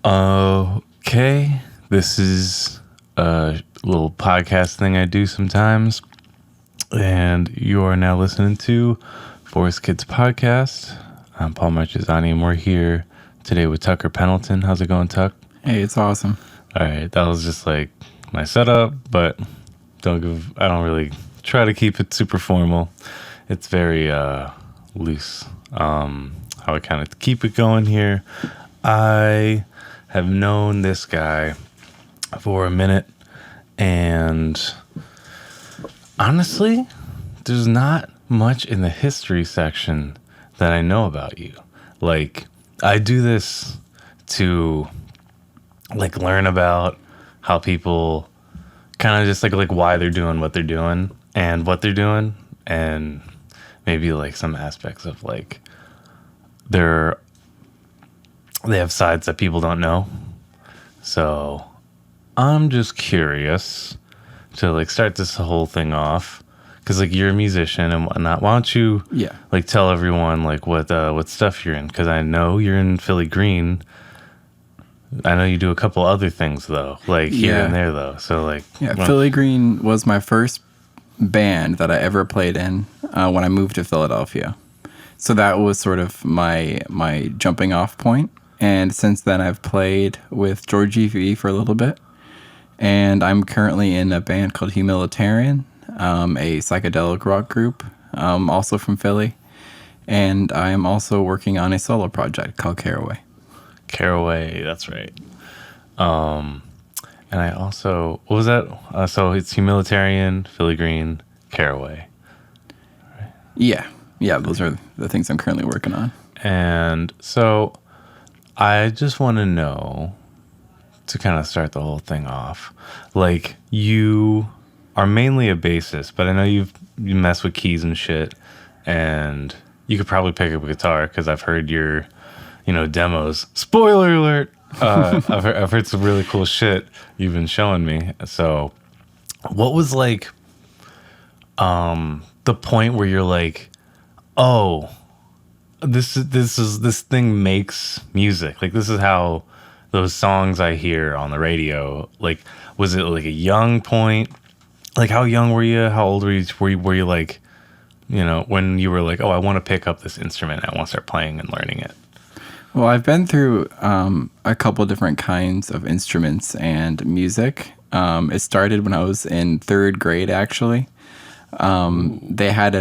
Okay, this is a little podcast thing I do sometimes, and you are now listening to Forest Kids Podcast. I'm Paul Marchesani, and we're here today with Tucker Pendleton. How's it going, Tuck? Hey, it's awesome. All right, that was just like my setup, but I don't really try to keep it super formal. It's very loose. How I kind of keep it going here. I have known this guy for a minute, and honestly, there's not much in the history section that I know about you. Like, I do this to like learn about how people kind of just like why they're doing what they're doing and what they're doing, and maybe like some aspects of like they have sides that people don't know. So I'm just curious to like start this whole thing off, because like you're a musician and whatnot. Why don't you like tell everyone like what stuff you're in? Because I know you're in Phillygreen. I know you do a couple other things though, like here and there though. So like Phillygreen was my first band that I ever played in when I moved to Philadelphia. So that was sort of my jumping off point. And since then, I've played with George E.V. for a little bit. And I'm currently in a band called Humilitarian, a psychedelic rock group, also from Philly. And I am also working on a solo project called Carraway. Carraway, that's right. And I also, what was that? So it's Humilitarian, Phillygreen, Carraway. Right? Yeah, those are the things I'm currently working on. And so I just want to know, to kind of start the whole thing off, like you are mainly a bassist, but I know you mess with keys and shit, and you could probably pick up a guitar because I've heard your, demos. Spoiler alert! I've heard some really cool shit you've been showing me. So, what was like the point where you're like, oh, this thing makes music. Like, this is how those songs I hear on the radio. Like, was it like a young point? Like, how young were you? How old were you? Were you like, when you were like, oh, I want to pick up this instrument. I want to start playing and learning it. Well, I've been through a couple different kinds of instruments and music. It started when I was in third grade, actually. They had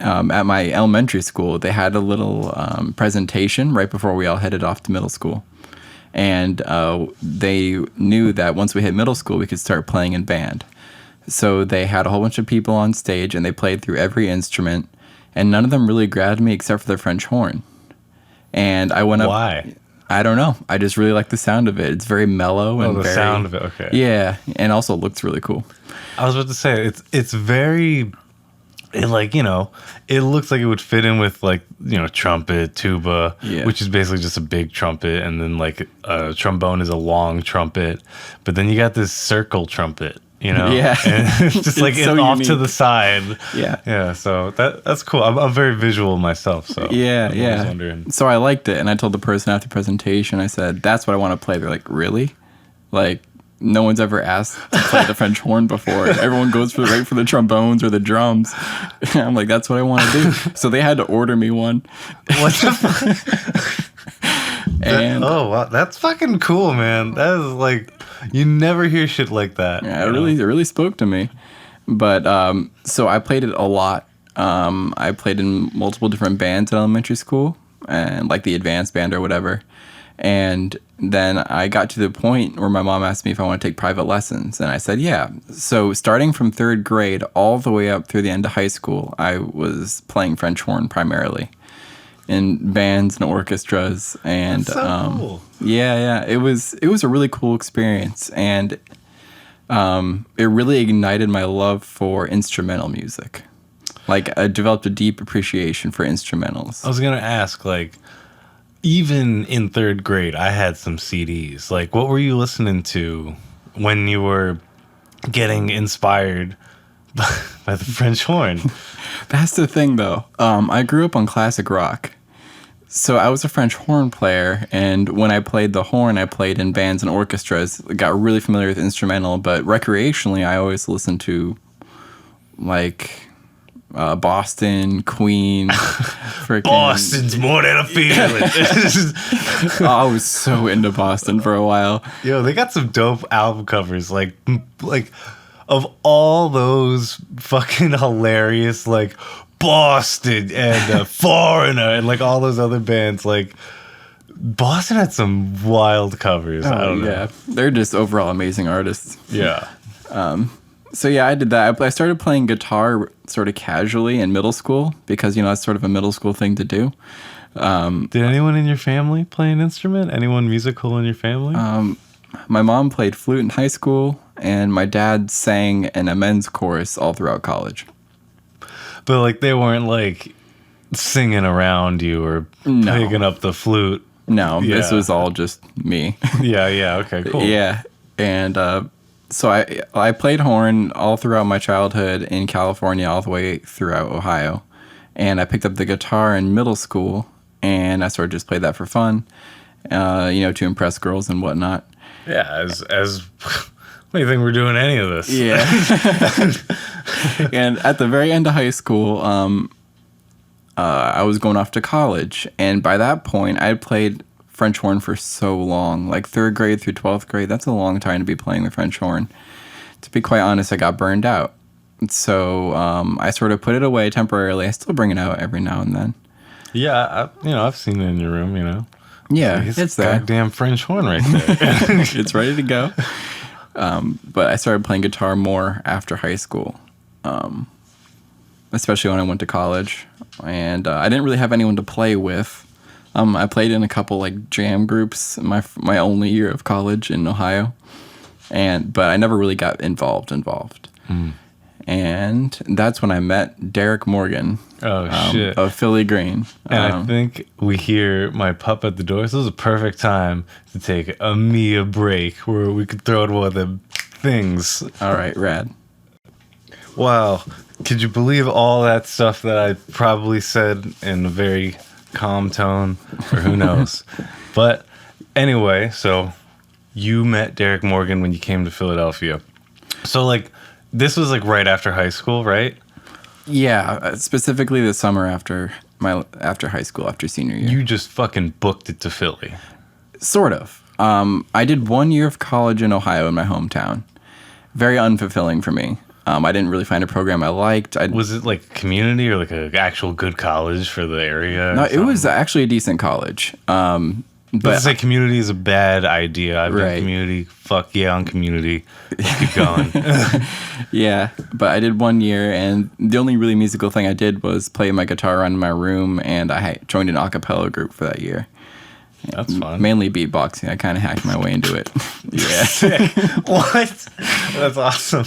at my elementary school, they had a little presentation right before we all headed off to middle school. And they knew that once we hit middle school, we could start playing in band. So they had a whole bunch of people on stage, and they played through every instrument. And none of them really grabbed me except for the French horn. And I went up. Why? I don't know. I just really like the sound of it. It's very mellow and the sound of it. Okay. Yeah, and also looks really cool. I was about to say it's very. It it looks like it would fit in with like, trumpet, tuba, which is basically just a big trumpet. And then like a trombone is a long trumpet. But then you got this circle trumpet, Yeah. And it's just like it's so off to the side. Yeah. Yeah. So that's cool. I'm very visual myself. So yeah. I was wondering. So I liked it. And I told the person after the presentation, I said, that's what I want to play. They're like, really? Like, no one's ever asked to play the French horn before. Everyone goes right for the trombones or the drums. I'm like, that's what I want to do. So they had to order me one. What the fuck? Wow, that's fucking cool, man. That is like, you never hear shit like that. Yeah, it really spoke to me. But so I played it a lot. I played in multiple different bands at elementary school, and like the advanced band or whatever. And then I got to the point where my mom asked me if I want to take private lessons. And I said, yeah. So starting from third grade all the way up through the end of high school, I was playing French horn primarily in bands and orchestras. And that's so cool. Yeah. It was a really cool experience. And it really ignited my love for instrumental music. Like, I developed a deep appreciation for instrumentals. I was going to ask, like, even in third grade, I had some CDs. Like, what were you listening to when you were getting inspired by the French horn? That's the thing, though. I grew up on classic rock. So I was a French horn player, and when I played the horn, I played in bands and orchestras. Got really familiar with instrumental, but recreationally, I always listened to like Boston, Queen, freaking. Boston's more than a feeling. I was so into Boston for a while. Yo, they got some dope album covers. Like of all those fucking hilarious, like Boston and Foreigner and like all those other bands, like Boston had some wild covers. I don't know. Yeah, they're just overall amazing artists. Yeah. So yeah, I did that. I started playing guitar sort of casually in middle school because, you know, that's sort of a middle school thing to do. Did anyone in your family play an instrument? Anyone musical in your family? My mom played flute in high school, and my dad sang in a men's chorus all throughout college. But like they weren't like singing around you or picking up the flute. No, this was all just me. Yeah. Okay, cool. Yeah, and so I played horn all throughout my childhood in California, all the way throughout Ohio, and I picked up the guitar in middle school, and I sort of just played that for fun, you know, to impress girls and whatnot. Yeah, as what do you think we're doing any of this? Yeah. And at the very end of high school, I was going off to college, and by that point, I had played French horn for so long, like 3rd grade through 12th grade. That's a long time to be playing the French horn. To be quite honest, I got burned out. So I sort of put it away temporarily. I still bring it out every now and then. Yeah, I've seen it in your room, you know. Yeah, it's there. Goddamn French horn right there. It's ready to go. But I started playing guitar more after high school, especially when I went to college. And I didn't really have anyone to play with. I played in a couple like jam groups my only year of college in Ohio, but I never really got involved. And that's when I met Derek Morgan. Shit. Of Phillygreen. And I think we hear my pup at the door. So this is a perfect time to take a Mia break where we could throw in one of them things. All right, rad. Wow. Could you believe all that stuff that I probably said in a very calm tone? Or who knows? But anyway, so you met Derek Morgan when you came to Philadelphia. So like, this was like right after high school, right? Yeah, specifically the summer after high school, after senior year. You just fucking booked it to Philly. Sort of. I did 1 year of college in Ohio in my hometown. Very unfulfilling for me. I didn't really find a program I liked. Was it like community or like an actual good college for the area? No, it was actually a decent college. But to say community is a bad idea. I've been community. Fuck yeah on community. Keep going. Yeah, but I did 1 year, and the only really musical thing I did was play my guitar around in my room, and I joined an a cappella group for that year. That's fun. Mainly beatboxing. I kind of hacked my way into it. Yeah. Sick. What? That's awesome.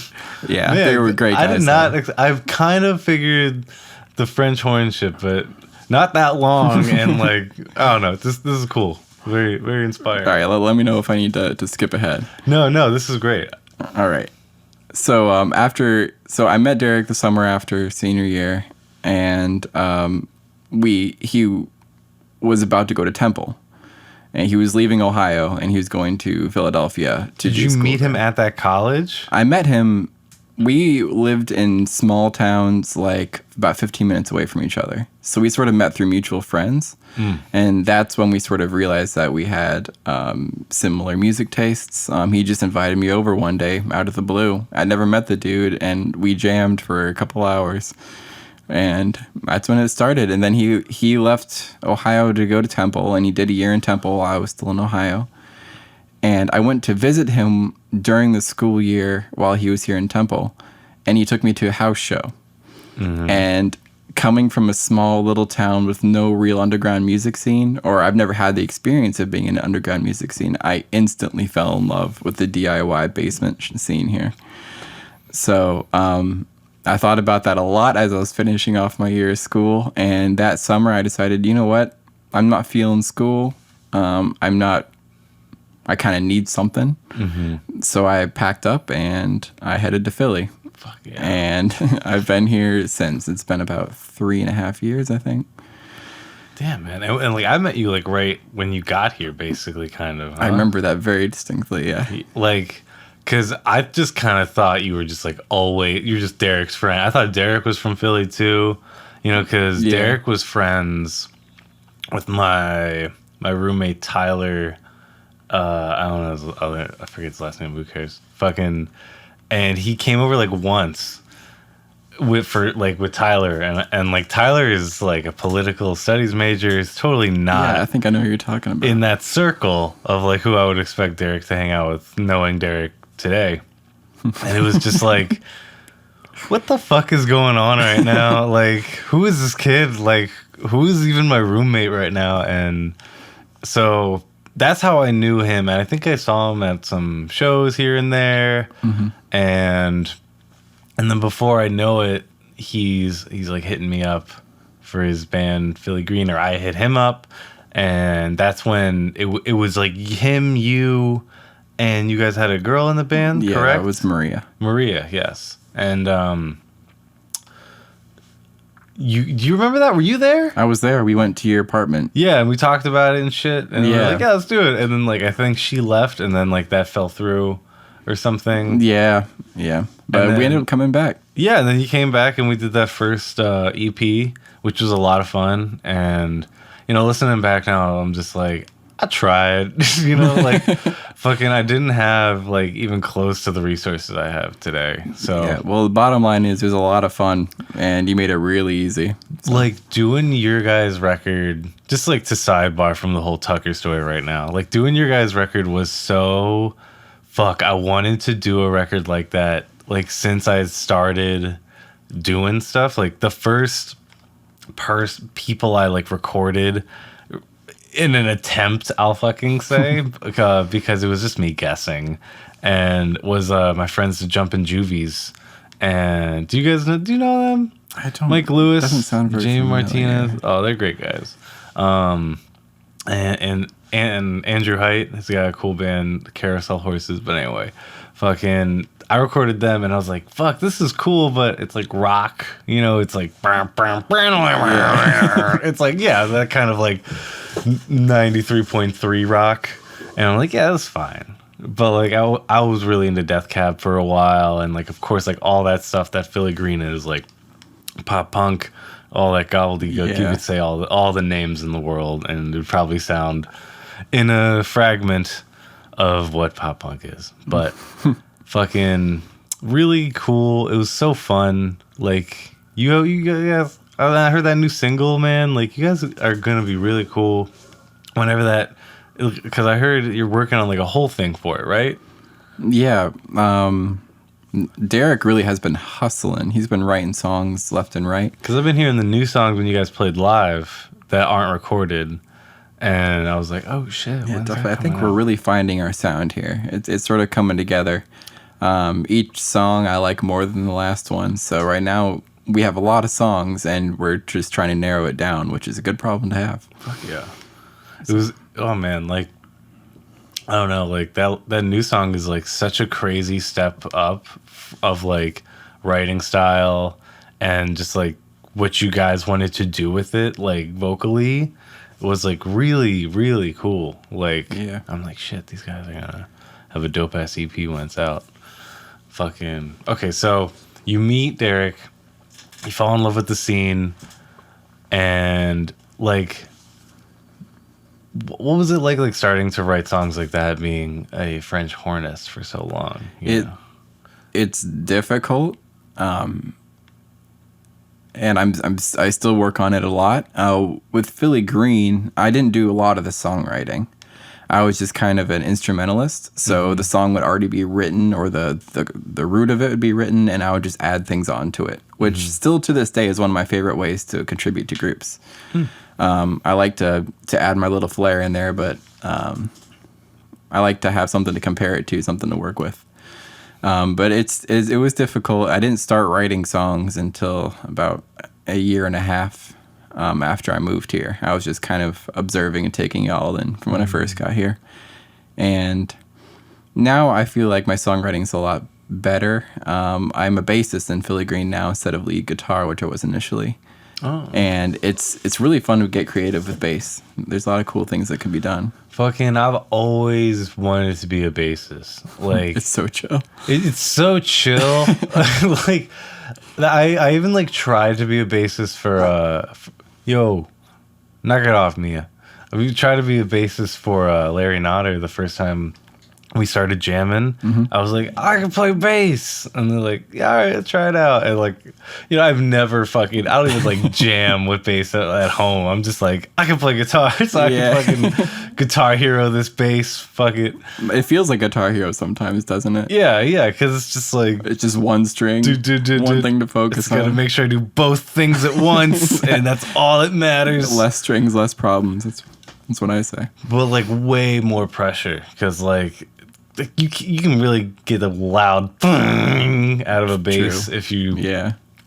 Yeah, Man, they were great guys. I did not. I've kind of figured the French horn shit, but not that long. And like, I don't know. This is cool. Very, very inspiring. All right, let me know if I need to skip ahead. No, this is great. All right. So I met Derek the summer after senior year, and he was about to go to Temple, and he was leaving Ohio, and he was going to Philadelphia to do school. Did you meet him at that college? I met him. We lived in small towns, like about 15 minutes away from each other. So we sort of met through mutual friends. And that's when we sort of realized that we had similar music tastes. He just invited me over one day out of the blue. I'd never met the dude, and we jammed for a couple hours. And that's when it started. And then he left Ohio to go to Temple, and he did a year in Temple while I was still in Ohio. And I went to visit him during the school year while he was here in Temple, and he took me to a house show. Mm-hmm. And coming from a small little town with no real underground music scene, or I've never had the experience of being in an underground music scene, I instantly fell in love with the DIY basement scene here. So I thought about that a lot as I was finishing off my year of school, and that summer I decided, you know what? I'm not feeling school. I kind of need something. Mm-hmm. So I packed up and I headed to Philly. Fuck yeah. And I've been here since. It's been about 3.5 years, I think. Damn, man. And like I met you like right when you got here, basically, kind of. I remember that very distinctly. Yeah. Like, because I just kind of thought you were just like always, you're just Derek's friend. I thought Derek was from Philly too, because Derek was friends with my roommate Tyler. I don't know his other, I forget his last name. Who cares? Fucking, and he came over like once with Tyler, and like Tyler is like a political studies major. It's totally not. Yeah, I think I know who you're talking about. In that circle of like who I would expect Derek to hang out with, knowing Derek today. And it was just like, what the fuck is going on right now? Like, who is this kid? Like, who is even my roommate right now? And so that's how I knew him. And I think I saw him at some shows here and there. Mm-hmm. And then before I know it, he's like hitting me up for his band Phillygreen, or I hit him up. And that's when it was like him, you, and you guys had a girl in the band, yeah, correct? Yeah, it was Maria. Maria, yes. And do you remember that? Were you there? I was there. We went to your apartment. Yeah, and we talked about it and shit. And we were like, yeah, let's do it. And then like I think she left, and then like that fell through or something. Yeah. But then, we ended up coming back. Yeah, and then you came back, and we did that first EP, which was a lot of fun. And listening back now, I'm just like, I tried, like fucking I didn't have like even close to the resources I have today. So yeah, well, the bottom line is it was a lot of fun, and you made it really easy. So. Like doing your guys' record, just like to sidebar from the whole Tucker story right now, like doing your guys' record was so I wanted to do a record like that, like since I started doing stuff. Like the first people I like recorded in an attempt, I'll fucking say, because it was just me guessing, and was my friends the Jumpin' Juvies. And do you know them? I don't. Mike Lewis, doesn't sound very Jamie familiar. Martinez. Oh, they're great guys. And Andrew Height has got a cool band, Carousel Horses. But anyway, fucking, I recorded them, and I was like, fuck, this is cool, but it's like rock, it's like, it's like, yeah, that kind of like 93.3 rock. And I'm like, yeah, that's fine. But like, I was really into Death Cab for a while, and like, of course, like all that stuff that Phillygreen is, like pop punk, all that gobbledygook. You could say all the names in the world, and it would probably sound in a fragment of what pop punk is. But fucking really cool. It was so fun. Like you guys, I heard that new single, man. Like you guys are gonna be really cool whenever that, because I heard you're working on like a whole thing for it, right? Yeah. Derek really has been hustling. He's been writing songs left and right. Because I've been hearing the new songs when you guys played live that aren't recorded, and I was like, oh shit. Yeah, definitely. I think we're really finding our sound here. It's sort of coming together. Each song I like more than the last one. So right now we have a lot of songs, and we're just trying to narrow it down, which is a good problem to have. Fuck yeah. It was, oh man, like, I don't know, like that new song is like such a crazy step up of like writing style and just like what you guys wanted to do with it, like vocally, was like really, really cool. Like, yeah. I'm like, shit, these guys are gonna have a dope ass EP when it's out. Fucking, okay, so you meet Derek, you fall in love with the scene, and like, what was it like starting to write songs like that, being a French hornist for so long? It's difficult, and I still work on it a lot. With Phillygreen, I didn't do a lot of the songwriting. I was just kind of an instrumentalist, so the song would already be written, or the root of it would be written, and I would just add things onto it, which still to this day is one of my favorite ways to contribute to groups. I like to add my little flair in there, but I like to have something to compare it to, something to work with. But it was difficult. I didn't start writing songs until about a year and a half after I moved here. I was just kind of observing and taking it all in from when I first got here. And now I feel like my songwriting's a lot better. I'm a bassist in Phillygreen now instead of lead guitar, which I was initially. Oh. And it's really fun to get creative with bass. There's a lot of cool things that can be done. Fucking, I've always wanted to be a bassist. Like, It's so chill. it's so chill. Like, I even like tried to be a bassist yo, knock it off, Mia. We tried to be a bassist for Larry Notter the first time we started jamming. I was like, I can play bass, and they're like, yeah, all right, let's try it out. And like, I've never I don't even like jam with bass at home. I'm just like, I can play guitar, so I can fucking Guitar Hero this bass. Fuck it. It feels like Guitar Hero sometimes, doesn't it? Yeah, because it's just like It's just one string, one thing to focus on. Got to make sure I do both things at once, and that's all that matters. Less strings, less problems. That's what I say. But like way more pressure, because like you can really get a loud bang out of a bass if you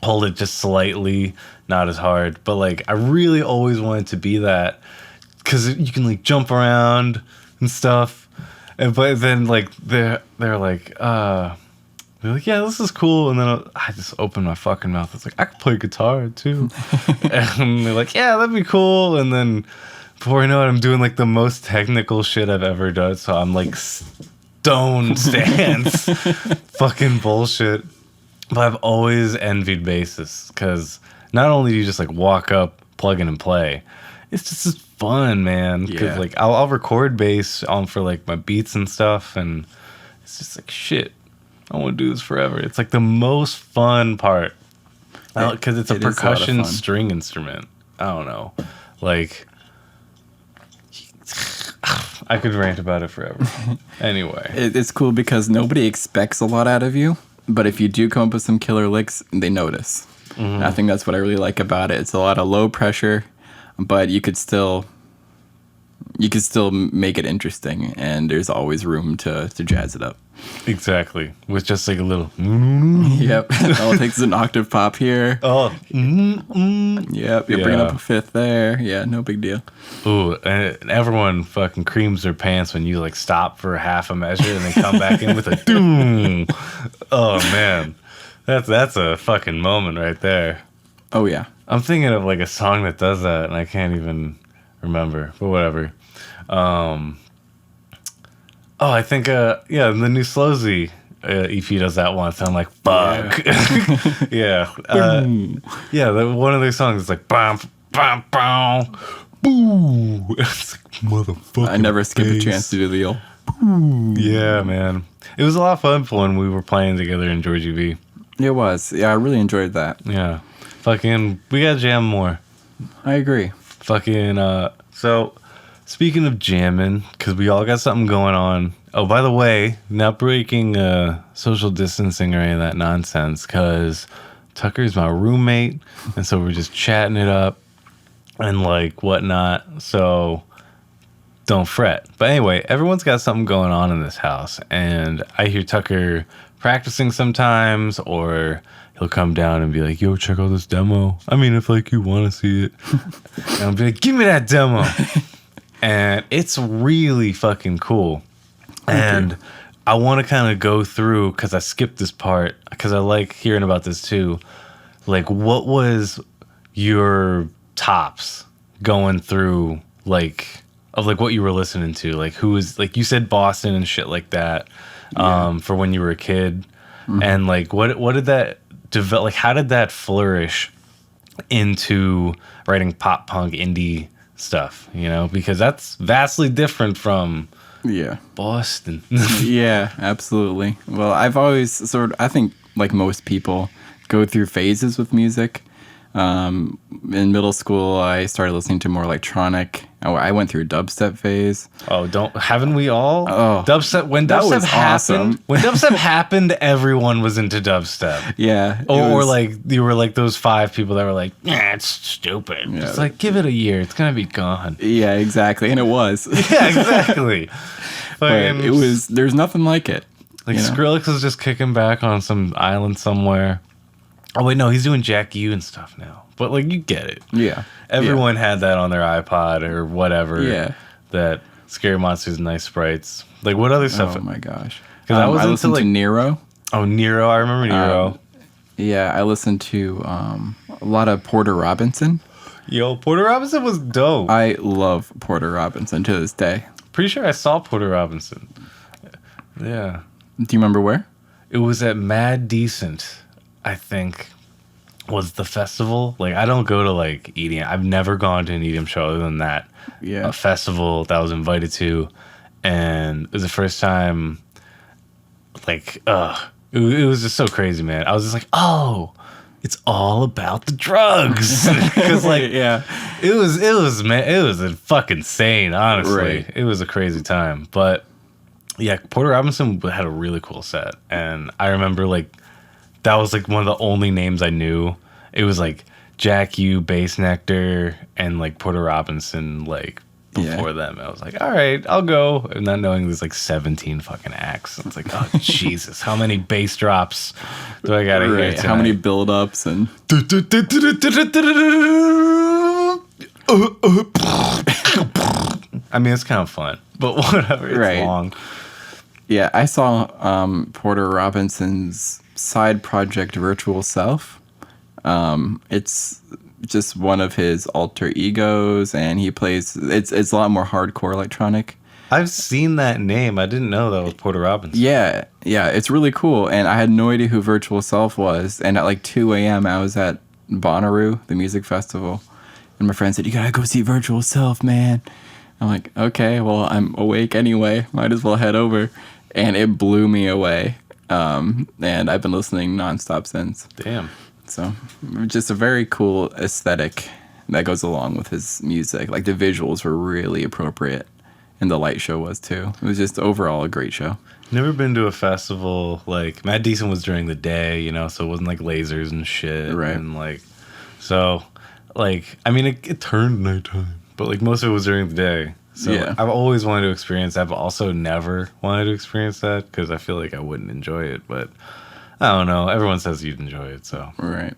hold it just slightly, not as hard. But like I really always wanted to be that, because you can like jump around and stuff. But then like they're like yeah, this is cool. And then I just opened my fucking mouth. It's like, I could play guitar too. And they're like, yeah, that'd be cool. And then before I know it, I'm doing like the most technical shit I've ever done. So I'm like stone stance, fucking bullshit. But I've always envied bassists, because not only do you just like walk up, plug in and play, it's just fun, man. Because like I'll record bass for like my beats and stuff, and it's just like, shit, I want to do this forever. It's like the most fun part, because it's a percussion string instrument. I don't know, like I could rant about it forever. Anyway, it's cool because nobody expects a lot out of you, but if you do come up with some killer licks, they notice. I think that's what I really like about it. It's a lot of low pressure, but you could still make it interesting, and there's always room to jazz it up. Exactly, with just like a little. Yep, all it takes is an octave pop here. Yep, you're bringing up a fifth there. Yeah, no big deal. Ooh, and everyone fucking creams their pants when you like stop for half a measure and then come back in with a doom. Oh man, that's a fucking moment right there. Oh yeah, I'm thinking of like a song that does that, and I can't even remember, but whatever. I think the new Slowzy EP does that once. I'm like, fuck. Yeah. One of their songs is like, bam, bam, bam, boo. It's like, motherfucker. I never skip a chance to do the old boo. Yeah, man. It was a lot of fun when we were playing together in Georgie V. It was. Yeah, I really enjoyed that. Yeah. Fucking, we gotta jam more. I agree. Fucking, so speaking of jamming, because we all got something going on. Oh, by the way, not breaking social distancing or any of that nonsense, because Tucker's my roommate, and so we're just chatting it up and like whatnot. So don't fret. But anyway, everyone's got something going on in this house, and I hear Tucker practicing sometimes, or he'll come down and be like, yo, check out this demo. I mean, if like you want to see it. And I'll be like, give me that demo. And it's really fucking cool. And I want to kind of go through, because I skipped this part, because I like hearing about this too. Like, what was your tops going through, like, of like what you were listening to? Like, who was, like, you said Boston and shit like that, for when you were a kid. And like, what did that develop? Like, how did that flourish into writing pop punk indie stuff? You know, because that's vastly different from Boston. Yeah, absolutely. Well, I've always I think like most people go through phases with music. In middle school, I started listening to more electronic. I went through a dubstep phase. Oh, haven't we all? Oh, dubstep. When dubstep happened, everyone was into dubstep. Yeah. Or like you were like those 5 people that were like, yeah, it's stupid. Yeah. Just like, give it a year, it's gonna be gone. Yeah, exactly, and it was. Yeah, exactly. But there's nothing like it. Like Skrillex is just kicking back on some island somewhere. Oh wait, no, he's doing Jack U and stuff now. But like, you get it. Yeah. Everyone had that on their iPod or whatever. Yeah. That Scary Monsters and Nice Sprites. Like, what other stuff? Oh my gosh. Because I listened to Nero. Oh, Nero. I remember Nero. Yeah, I listened to a lot of Porter Robinson. Yo, Porter Robinson was dope. I love Porter Robinson to this day. Pretty sure I saw Porter Robinson. Yeah. Do you remember where? It was at Mad Decent, I think, was the festival. Like, I don't go to, like, EDM. I've never gone to an EDM show other than that. Yeah. A festival that I was invited to. And it was the first time, like, it was just so crazy, man. I was just like, oh, it's all about the drugs. Because, like, Yeah. it was a fucking insane, honestly. Right. It was a crazy time. But yeah, Porter Robinson had a really cool set. And I remember, like, that was, like, one of the only names I knew. It was, like, Jack U, Bass Nectar, and, like, Porter Robinson, like, before them. I was like, all right, I'll go. And not knowing there's, like, 17 fucking acts. It's like, oh, Jesus, how many bass drops do I gotta hear tonight? How many build-ups and... I mean, it's kind of fun, but whatever. It's long. Yeah, I saw Porter Robinson's side project, Virtual Self. It's just one of his alter egos, and he plays. It's a lot more hardcore electronic. I've seen that name. I didn't know that was Porter Robinson. Yeah, it's really cool, and I had no idea who Virtual Self was. And at like 2 a.m., I was at Bonnaroo, the music festival, and my friend said, "You gotta go see Virtual Self, man." I'm like, "Okay, well, I'm awake anyway. Might as well head over." And it blew me away. And I've been listening nonstop since. Damn. So, just a very cool aesthetic that goes along with his music. Like, the visuals were really appropriate. And the light show was, too. It was just overall a great show. Never been to a festival. Like, Mad Decent was during the day, you know, so it wasn't, like, lasers and shit. Right. And, like, so, like, I mean, it turned nighttime. But, like, most of it was during the day. So Yeah. I've always wanted to experience that, but also never wanted to experience that because I feel like I wouldn't enjoy it. But I don't know. Everyone says you'd enjoy it, so. Right.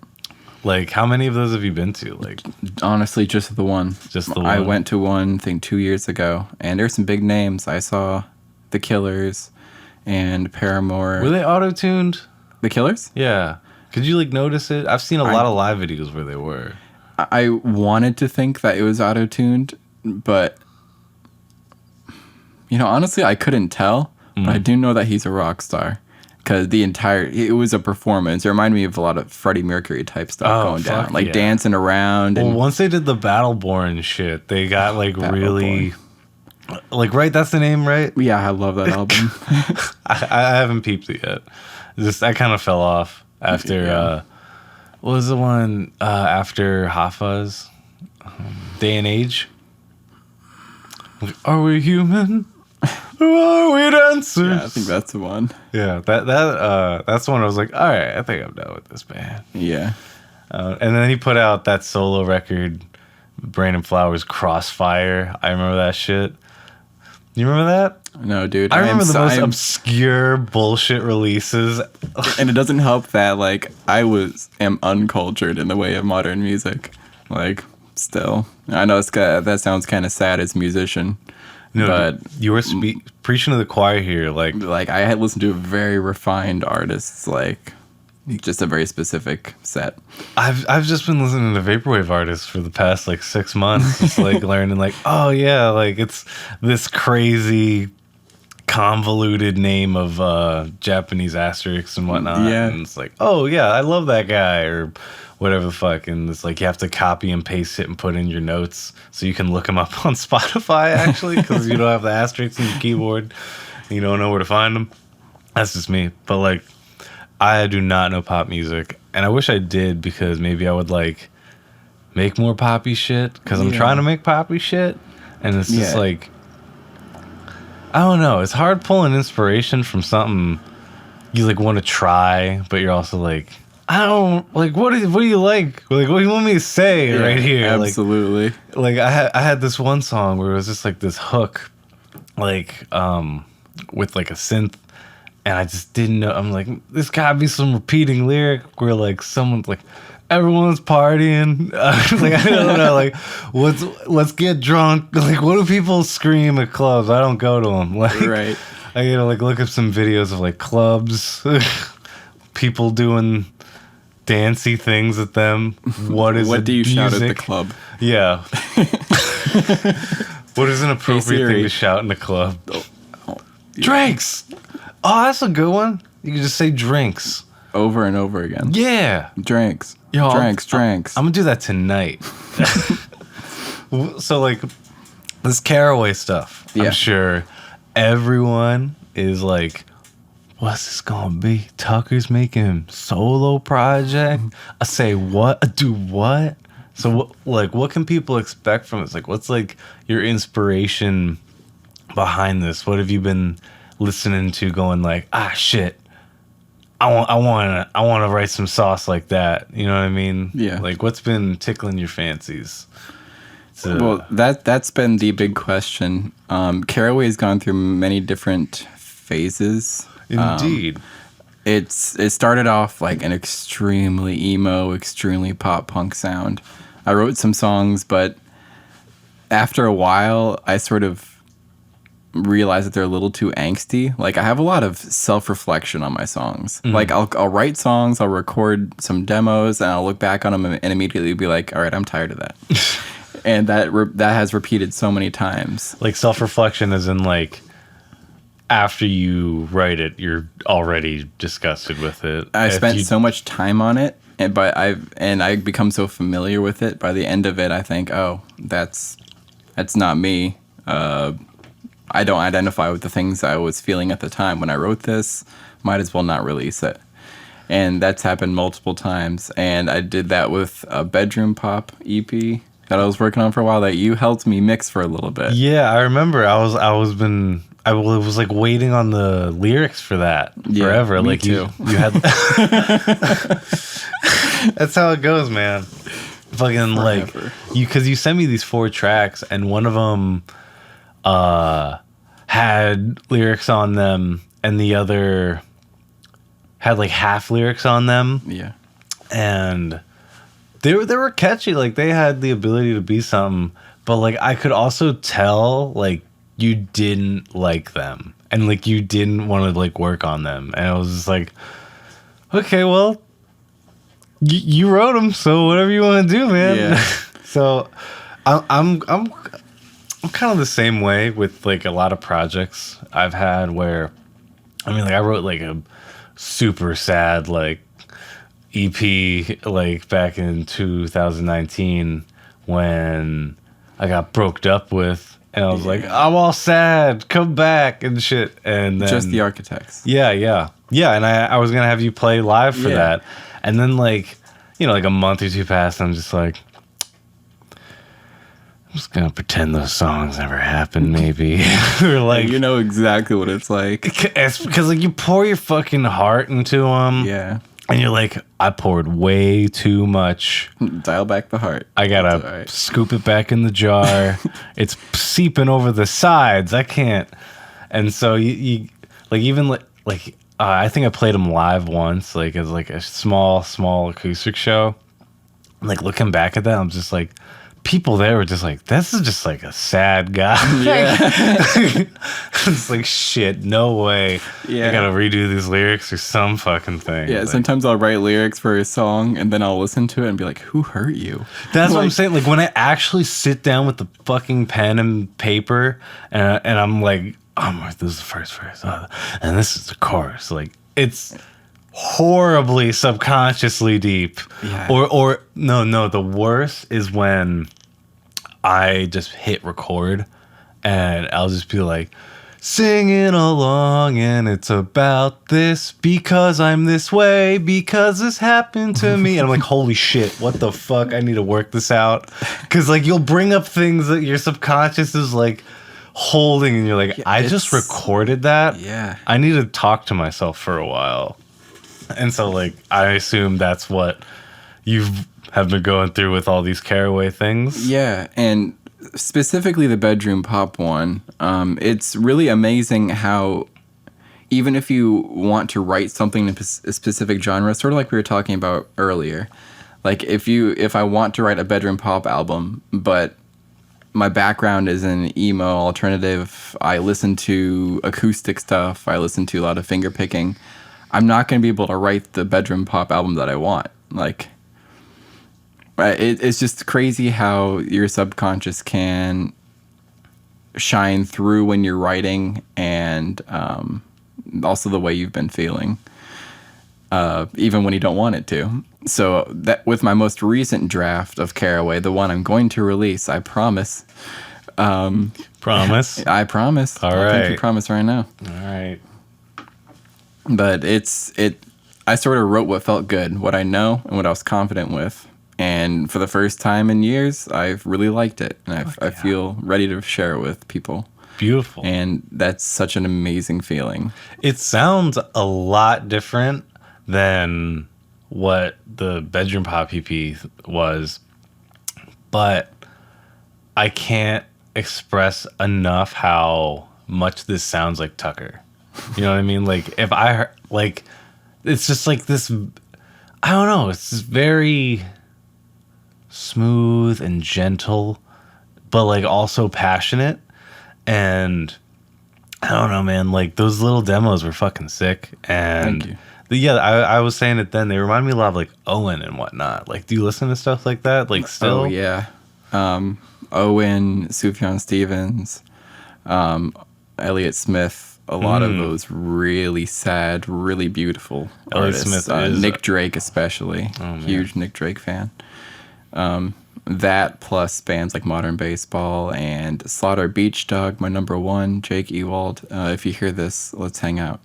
Like, how many of those have you been to? Like, Honestly, just the one. Just the I one? went to one, I think, 2 years ago. And there's some big names. I saw The Killers and Paramore. were they auto-tuned? The Killers? Yeah. Could you, like, notice it? I've seen a lot of live videos where they were. I wanted to think that it was auto-tuned, but... You know, honestly, I couldn't tell, but I do know that he's a rock star. Because it was a performance. It reminded me of a lot of Freddie Mercury type stuff going down. fuck Like yeah. dancing around. Well, And once they did the Battleborn shit, they got, like, really... Like, right? That's the name, right? yeah, I love that album. I haven't peeped it yet. I kind of fell off after... what was the one after Hafez? Day and Age? Like, are we human? Are we dancers? Yeah, I think that's the one. Yeah, that's the one I was like, all right, I think I'm done with this band. Yeah. And then he put out that solo record, Brandon Flowers' Crossfire. I remember that shit. You remember that? No, dude. I remember the most obscure bullshit releases. And it doesn't help that, like, I am uncultured in the way of modern music. Like, still. I know that sounds kind of sad as a musician. No, but you were preaching to the choir here. Like, I had listened to very refined artists, like, just a very specific set. I've just been listening to vaporwave artists for the past like 6 months. Just like learning, like, oh yeah, like it's this crazy convoluted name of Japanese asterisks and whatnot. Yeah. And it's like, oh yeah, I love that guy or whatever the fuck. And it's like you have to copy and paste it and put in your notes so you can look them up on Spotify actually because you don't have the asterisks in your keyboard. And you don't know where to find them. That's just me. But like, I do not know pop music, and I wish I did because maybe I would like make more poppy shit because I'm trying to make poppy shit, and it's just like I don't know. It's hard pulling inspiration from something you like want to try, but you're also like I don't like what do you like? Like what do you want me to say right here? Absolutely. Like I had this one song where it was just like this hook, like with like a synth. And I just didn't know. I'm like, there's gotta be some repeating lyric where like someone's like, everyone's partying. Like I don't know. Like, let's get drunk. Like, what do people scream at clubs? I don't go to them. Like, Right. I gotta like look up some videos of like clubs, people doing dancey things at them. What do you shout at the music? club? Yeah. What is an appropriate Siri. thing to shout in the club? Oh, yeah. Drinks. Oh, that's a good one. You can just say drinks. Over and over again. Yeah. Drinks. Yo, drinks. I'm gonna do that tonight. So like this Carraway stuff, Yeah. I'm sure everyone is like, what's this gonna be? Tucker's making solo project? I say what? I do what? So what can people expect from this? Like, what's like your inspiration behind this? What have you been listening to going like, shit, I want to write some sauce like that. You know what I mean? Yeah. Like, what's been tickling your fancies? Well, that's been the big question. Carraway's gone through many different phases. Indeed. It started off like an extremely emo, extremely pop punk sound. I wrote some songs, but after a while, I sort of realized that they're a little too angsty. Like, I have a lot of self-reflection on my songs. Like, I'll write songs, I'll record some demos, and I'll look back on them and immediately be like, all right, I'm tired of that. And that has repeated so many times. Like self-reflection is in like after you write it, you're already disgusted with it. I spent so much time on it, and I become so familiar with it. By the end of it, I think, oh, that's not me. I don't identify with the things I was feeling at the time when I wrote this. Might as well not release it. And that's happened multiple times. And I did that with a bedroom pop EP that I was working on for a while that you helped me mix for a little bit. Yeah, I remember. I was like waiting on the lyrics for that forever. Me like too. you had. That's how it goes, man. Fucking like because you sent me these 4 tracks and one of them had lyrics on them and the other had like half lyrics on them. Yeah. And they were catchy. Like they had the ability to be something, but like I could also tell like you didn't like them and like you didn't want to like work on them. And I was just like, okay, well, you wrote them, so whatever you want to do, man. Yeah. So I'm kind of the same way with like a lot of projects I've had where, I mean, like I wrote like a super sad like EP like back in 2019 when I got broked up with, and I was like, I'm all sad, come back and shit. And then Just the Architects. yeah, and I was gonna have you play live for that, and then like, you know, like a month or two passed, and I'm just like, I'm just gonna pretend those songs never happened, maybe. Or like, You know exactly what it's like. because like you pour your fucking heart into them, Yeah. and you're like, I poured way too much. Dial back the heart. I gotta That's all right. scoop it back in the jar. It's seeping over the sides. I can't. And so you like even like I think I played them live once, like as like a small acoustic show. Like looking back at that, I'm just like, people there were just like, this is just like a sad guy. Yeah. It's like, shit, no way. Yeah. I gotta redo these lyrics or some fucking thing. Yeah, Like, sometimes I'll write lyrics for a song and then I'll listen to it and be like, who hurt you? that's what I'm Like- saying. Like when I actually sit down with the fucking pen and paper and I'm like, oh, this is the first verse, and this is the chorus. Like it's horribly subconsciously deep. Yeah. Or no, the worst is when I just hit record and I'll just be like singing along and it's about this because I'm this way because this happened to me, and I'm like, holy shit, what the fuck, I need to work this out, because like you'll bring up things that your subconscious is like holding and you're like, I just it's- recorded that. Yeah. I need to talk to myself for a while. And so like I assume that's what you have been going through with all these Carraway things. Yeah, and specifically the bedroom pop one, it's really amazing how even if you want to write something in a specific genre, sort of like we were talking about earlier, like if I want to write a bedroom pop album, but my background is in emo alternative, I listen to acoustic stuff, I listen to a lot of finger picking, I'm not going to be able to write the bedroom pop album that I want. Like, it's just crazy how your subconscious can shine through when you're writing, and also the way you've been feeling, even when you don't want it to. So that with my most recent draft of Carraway, the one I'm going to release, I promise. Promise? I promise. All I'll right. pinky promise right now. All right. But I sort of wrote what felt good, what I know, and what I was confident with. And for the first time in years, I've really liked it. And I feel ready to share it with people. Beautiful. And that's such an amazing feeling. It sounds a lot different than what the Bedroom Pop EP was, but I can't express enough how much this sounds like Tucker. You know what I mean? Like, if I heard, like, it's just like this, I don't know, it's just very smooth and gentle, but like also passionate. And I don't know, man, like those little demos were fucking sick. And Thank you. Yeah, I was saying it then. They remind me a lot of like Owen and whatnot. Like, do you listen to stuff like that? Like, still? Oh, yeah. Owen, Sufjan Stevens, Elliott Smith, a lot of those really sad, really beautiful Elliott artists. Smith is Nick Drake especially. Huge Nick Drake fan. That plus bands like Modern Baseball and Slaughter Beach Dog, my number one, Jake Ewald. If you hear this, let's hang out.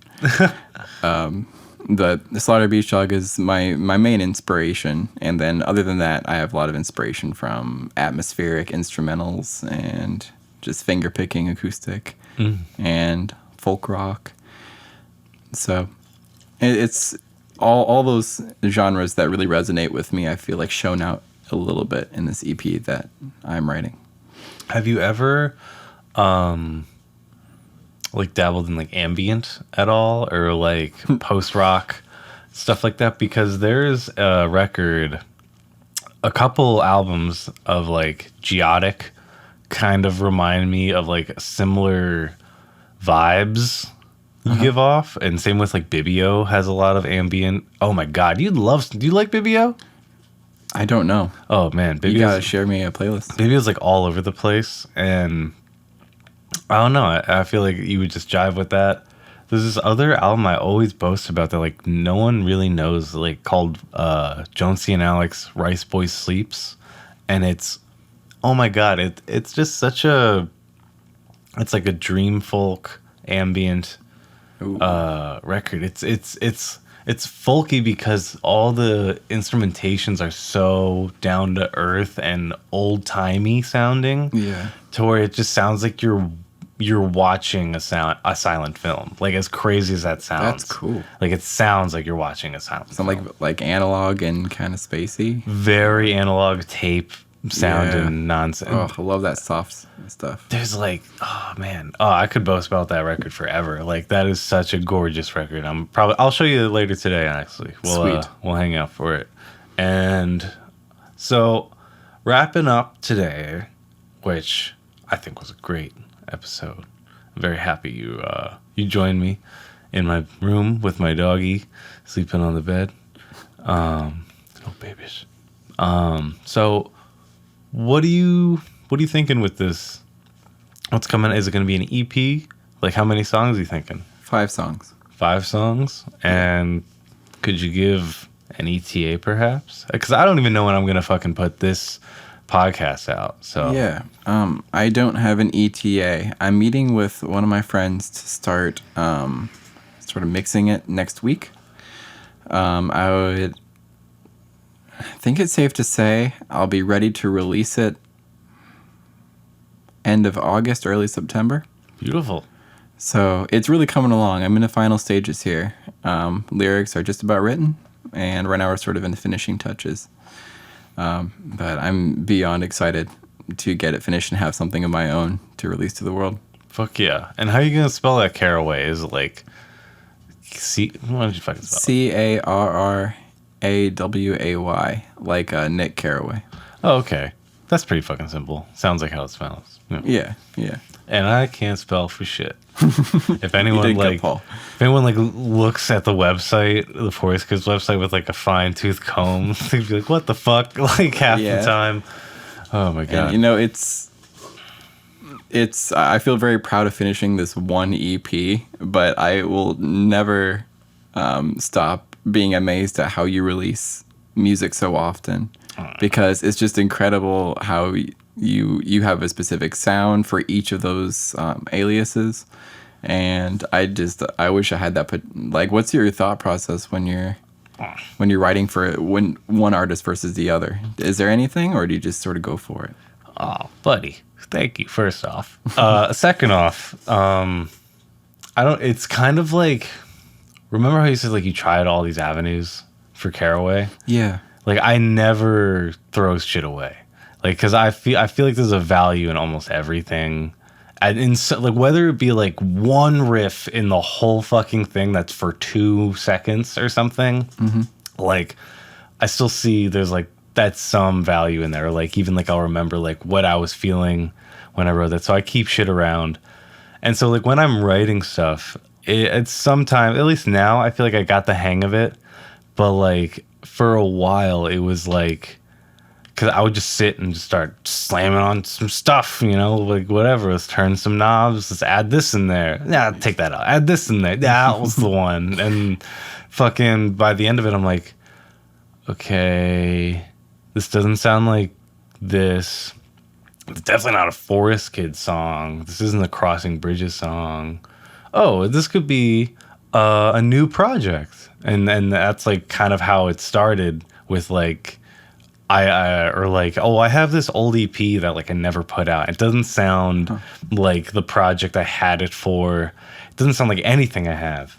The Slaughter Beach Dog is my main inspiration. And then other than that, I have a lot of inspiration from atmospheric instrumentals and just finger picking acoustic and folk rock. So it's all those genres that really resonate with me, I feel like shown out a little bit in this EP that I'm writing. Have you ever like dabbled in like ambient at all, or like post rock stuff like that? Because there's a record, a couple albums of like Geotic kind of remind me of like similar vibes you give off, and same with like Bibio has a lot of ambient. Oh my god, do you like Bibio? I don't know. Oh man, You gotta share me a playlist. Bibio's like all over the place, and I don't know. I feel like you would just jive with that. There's this other album I always boast about that like no one really knows, like called Jonesy and Alex Rice Boys Sleeps, and it's, oh my god, it's just such a, it's like a dream folk ambient record. It's folky because all the instrumentations are so down to earth and old timey sounding. Yeah. To where it just sounds like you're watching a silent film. Like, as crazy as that sounds. That's cool. Like, it sounds like you're watching a silent film. Like analog and kind of spacey. Very analog tape sound and nonsense. Oh, I love that soft stuff. There's like, oh man, I could boast about that record forever. Like, that is such a gorgeous record. I'll show you later today. Actually, Sweet. We'll hang out for it. And so, wrapping up today, which I think was a great episode. I'm very happy you joined me in my room with my doggy sleeping on the bed. Oh babies. So what are you thinking with this? What's coming? Is it going to be an EP? Like, how many songs are you thinking? 5 songs. 5 songs? And could you give an ETA perhaps? Because I don't even know when I'm going to fucking put this podcast out. So yeah, I don't have an ETA. I'm meeting with one of my friends to start sort of mixing it next week. I think it's safe to say I'll be ready to release it end of August, early September. Beautiful. So it's really coming along. I'm in the final stages here. Lyrics are just about written, and right now we're sort of in the finishing touches. But I'm beyond excited to get it finished and have something of my own to release to the world. Fuck yeah. And how are you going to spell that Carraway? Is it like why don't you fucking spell it? Carraway, like Nick Carraway. Oh, okay. That's pretty fucking simple. Sounds like how it smells. Yeah. and I can't spell for shit. If anyone did good, like, Paul. if anyone like looks at the website, the Forest Kids website with like a fine tooth comb, they'd be like, "What the fuck?" Like half the time. Oh my god! And, you know, it's. I feel very proud of finishing this one EP, but I will never stop being amazed at how you release music so often, because it's just incredible how you have a specific sound for each of those aliases, and I wish I had that. Like, what's your thought process when you're writing for one artist versus the other? Is there anything, or do you just sort of go for it? Oh, buddy. Thank you, first off. Second off, it's kind of like, remember how you said like you tried all these avenues for Carraway? Yeah. Like, I never throw shit away. Like, because I feel like there's a value in almost everything. And like, whether it be like one riff in the whole fucking thing that's for 2 seconds or something, like, I still see there's like, that's some value in there. Like, even like I'll remember like what I was feeling when I wrote that. So I keep shit around. And so like when I'm writing stuff, it's sometimes, at least now, I feel like I got the hang of it. But like for a while, it was like, because I would just sit and just start slamming on some stuff, you know, like whatever. Let's turn some knobs. Let's add this in there. Yeah, take that out. Add this in there. That was the one. And fucking by the end of it, I'm like, okay, this doesn't sound like this. It's definitely not a Forest Kid song. This isn't a Crossing Bridges song. Oh, this could be a new project. And that's like kind of how it started with like, I have this old EP that like I never put out. It doesn't sound like the project I had it for. It doesn't sound like anything I have.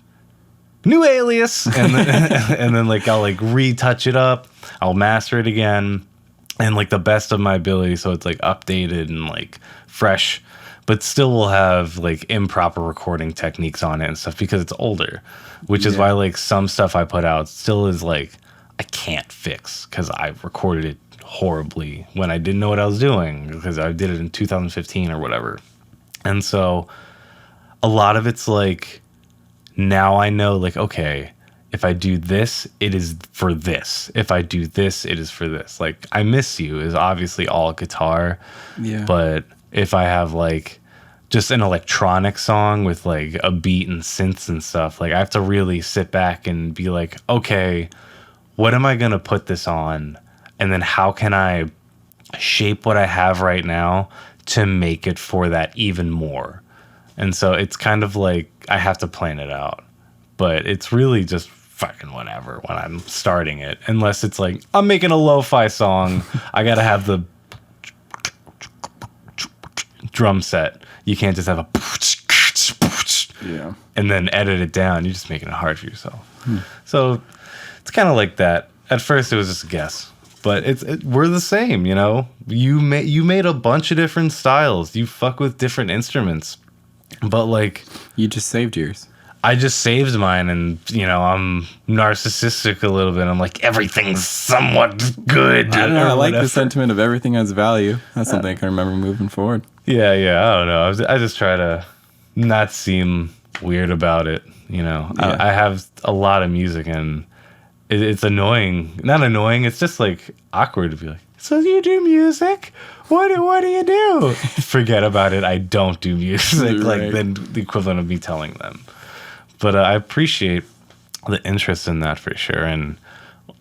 New alias. And then, and then like I'll like retouch it up. I'll master it again. And like the best of my ability, so it's like updated and like fresh, but still will have like improper recording techniques on it and stuff because it's older, which is why like some stuff I put out still is like I can't fix because I recorded it horribly when I didn't know what I was doing because I did it in 2015 or whatever. And so a lot of it's like now I know like, okay, if I do this, it is for this. If I do this, it is for this. Like, I Miss You is obviously all guitar. Yeah. But if I have, like, just an electronic song with, like, a beat and synths and stuff, like, I have to really sit back and be like, okay, what am I going to put this on? And then how can I shape what I have right now to make it for that even more? And so it's kind of like I have to plan it out. But it's really just fucking whatever when I'm starting it, unless it's like I'm making a lo-fi song. I gotta have the drum set. You can't just have a and then edit it down. You're just making it hard for yourself. So it's kind of like that. At first it was just a guess, but we're the same, you know. You made a bunch of different styles. You fuck with different instruments, but like you just saved yours. I just saved mine, and, you know, I'm narcissistic a little bit. I'm like, everything's somewhat good. I don't know. I like the sentiment of everything has value. That's something I can remember moving forward. Yeah. I don't know. I just try to not seem weird about it, you know. Yeah. I have a lot of music, and it's annoying. Not annoying. It's just, like, awkward to be like, so you do music? What do you do? Forget about it. I don't do music. Right. Like, then the equivalent of me telling them. But I appreciate the interest in that for sure, and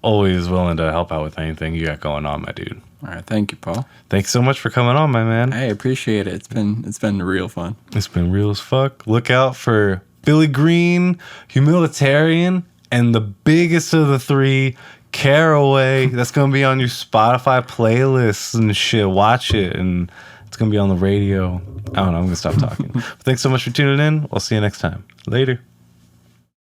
always willing to help out with anything you got going on, my dude. All right, thank you, Paul. Thanks so much for coming on, my man. I appreciate it. It's been real fun. It's been real as fuck. Look out for Phillygreen, Humilitarian, and the biggest of the three, Carraway. That's gonna be on your Spotify playlists and shit. Watch it, and it's gonna be on the radio. I don't know. I'm gonna stop talking. But thanks so much for tuning in. We'll see you next time. Later.